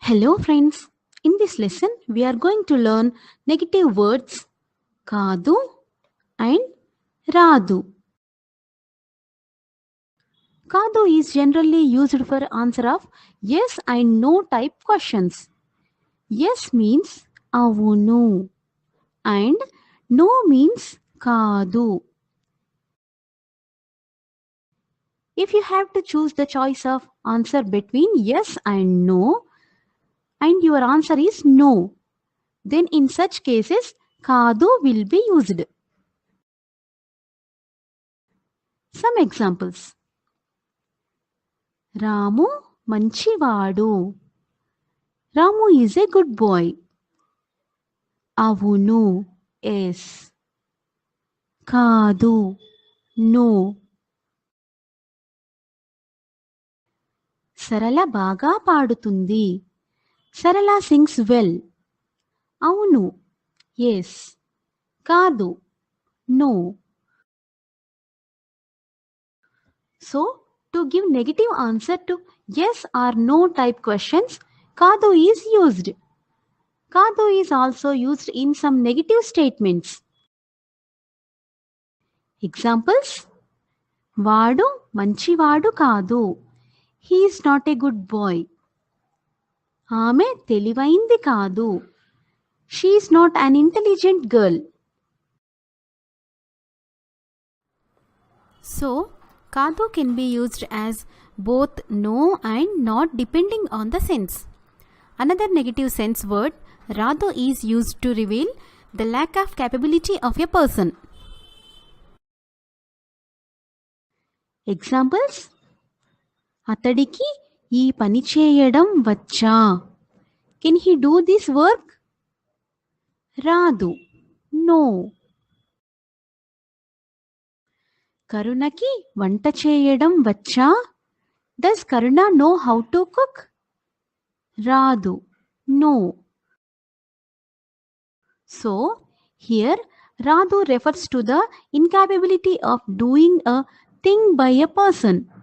Hello friends. In this lesson we are going to learn negative words కాదు and రాదు. కాదు is generally used for answer of yes and no type questions. Yes means అవును and no means కాదు. If you have to choose the choice of answer between yes and no and your answer is no, then in such cases కాదు will be used. Some examples. Ramu మంచివాడు. Ramu is a good boy. అవును yes. కాదు no. Sarala బాగా పాడుతుంది. Sarala sings well. అవును yes. కాదు no. So to give negative answer to yes or no type questions కాదు is used. కాదు is also used in some negative statements. Examples. వాడు మంచివాడు కాదు. He is not a good boy. ఆమె తెలివైంది కాదు. She is not an intelligent girl. So, కాదు can be used as both no and not depending on the sense. Another negative sense word రాదు is used to reveal the lack of capability of a person. Examples. అతడికి ఈ పని చేయడం వచ్చా. Can he do this work. రాదు no. కరుణకి వంట చేయడం వచ్చా. Does Karuna know how to cook. రాదు నో. సో హియర్ రాదు refers to the incapability of doing a thing by a person.